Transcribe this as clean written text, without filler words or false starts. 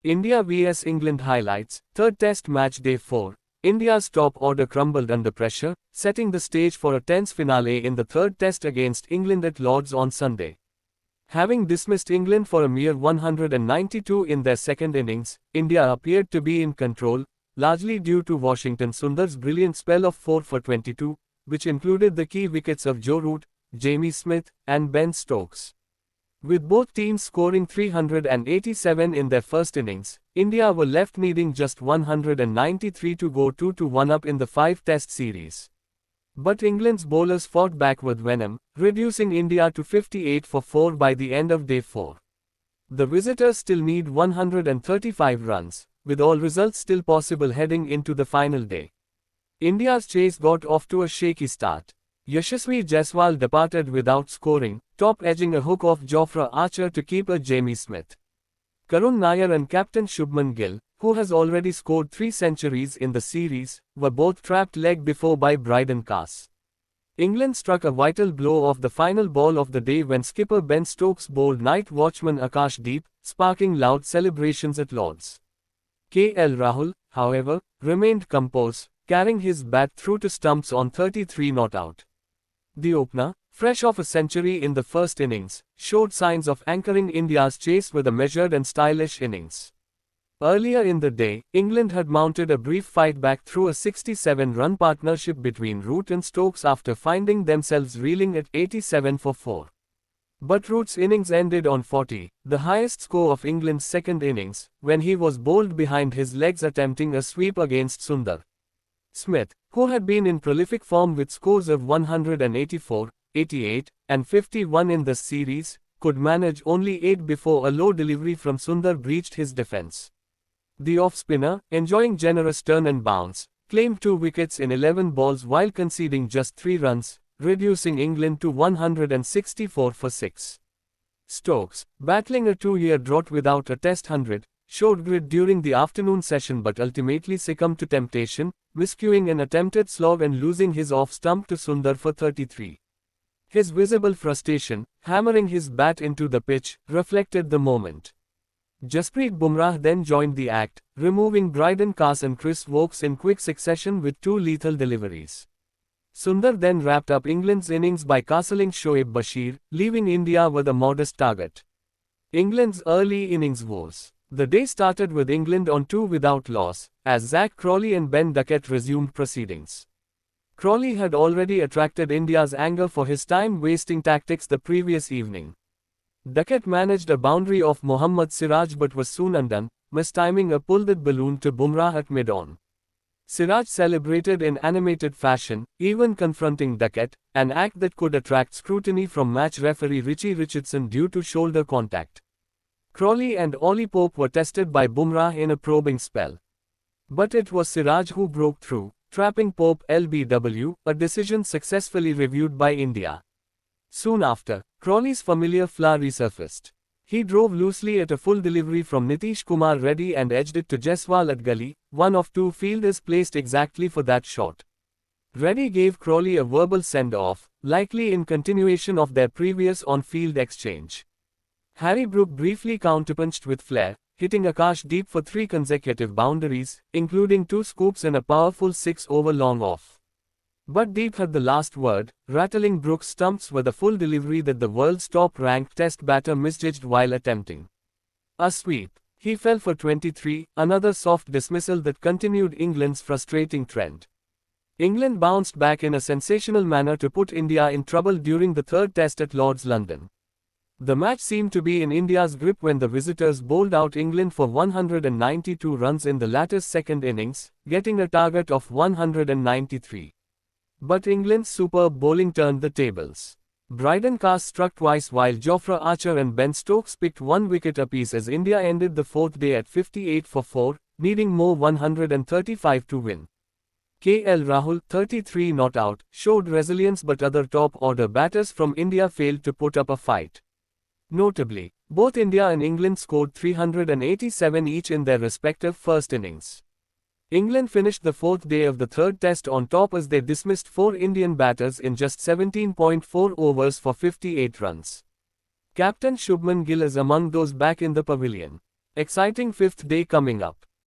India vs England highlights, third test match day 4. India's top order crumbled under pressure, setting the stage for a tense finale in the third test against England at Lord's on Sunday. Having dismissed England for a mere 192 in their second innings, India appeared to be in control, largely due to Washington Sundar's brilliant spell of 4 for 22, which included the key wickets of Joe Root, Jamie Smith, and Ben Stokes. With both teams scoring 387 in their first innings, India were left needing just 193 to go 2-1 up in the 5-test series. But England's bowlers fought back with venom, reducing India to 58 for 4 by the end of day 4. The visitors still need 135 runs, with all results still possible heading into the final day. India's chase got off to a shaky start. Yashasvi Jaiswal departed without scoring, top-edging a hook off Jofra Archer to keeper Jamie Smith. Karun Nair and captain Shubman Gill, who has already scored 3 centuries in the series, were both trapped leg before by Brydon Carse. England struck a vital blow off the final ball of the day when skipper Ben Stokes bowled night watchman Akash Deep, sparking loud celebrations at Lord's. KL Rahul, however, remained composed, carrying his bat through to stumps on 33 not out. The opener, fresh off a century in the first innings, showed signs of anchoring India's chase with a measured and stylish innings. Earlier in the day, England had mounted a brief fight back through a 67-run partnership between Root and Stokes after finding themselves reeling at 87 for 4. But Root's innings ended on 40, the highest score of England's second innings, when he was bowled behind his legs attempting a sweep against Sundar. Smith, who had been in prolific form with scores of 184, 88, and 51 in the series, could manage only 8 before a low delivery from Sundar breached his defense. The off-spinner, enjoying generous turn and bounce, claimed 2 wickets in 11 balls while conceding just 3 runs, reducing England to 164 for 6. Stokes, battling a 2-year drought without a Test 100, showed grit during the afternoon session but ultimately succumbed to temptation, miscuing an attempted slog and losing his off-stump to Sundar for 33. His visible frustration, hammering his bat into the pitch, reflected the moment. Jasprit Bumrah then joined the act, removing Brydon Carse and Chris Woakes in quick succession with 2 lethal deliveries. Sundar then wrapped up England's innings by castling Shoaib Bashir, leaving India with a modest target. England's early innings woes. The day started with England on 2 without loss, as Zach Crawley and Ben Duckett resumed proceedings. Crawley had already attracted India's anger for his time-wasting tactics the previous evening. Duckett managed a boundary off Mohammad Siraj but was soon undone, mistiming a pulled balloon to Bumrah at mid-on. Siraj celebrated in animated fashion, even confronting Duckett, an act that could attract scrutiny from match referee Richie Richardson due to shoulder contact. Crawley and Ollie Pope were tested by Bumrah in a probing spell. But it was Siraj who broke through, trapping Pope LBW, a decision successfully reviewed by India. Soon after, Crawley's familiar flair resurfaced. He drove loosely at a full delivery from Nitish Kumar Reddy and edged it to Jaiswal at gully, one of 2 fielders placed exactly for that shot. Reddy gave Crawley a verbal send-off, likely in continuation of their previous on-field exchange. Harry Brook briefly counterpunched with flair, hitting Akash Deep for 3 consecutive boundaries, including 2 scoops and a powerful 6-over long off. But Deep had the last word, rattling Brook's stumps with a full delivery that the world's top-ranked test batter misjudged while attempting a sweep. He fell for 23, another soft dismissal that continued England's frustrating trend. England bounced back in a sensational manner to put India in trouble during the third test at Lord's London. The match seemed to be in India's grip when the visitors bowled out England for 192 runs in the latter's second innings, getting a target of 193. But England's superb bowling turned the tables. Brydon Carse struck twice while Jofra Archer and Ben Stokes picked 1 wicket apiece as India ended the 4th day at 58 for 4, needing more 135 to win. KL Rahul, 33 not out, showed resilience but other top-order batters from India failed to put up a fight. Notably, both India and England scored 387 each in their respective first innings. England finished the 4th day of the third test on top as they dismissed 4 Indian batters in just 17.4 overs for 58 runs. Captain Shubman Gill is among those back in the pavilion. Exciting fifth day coming up.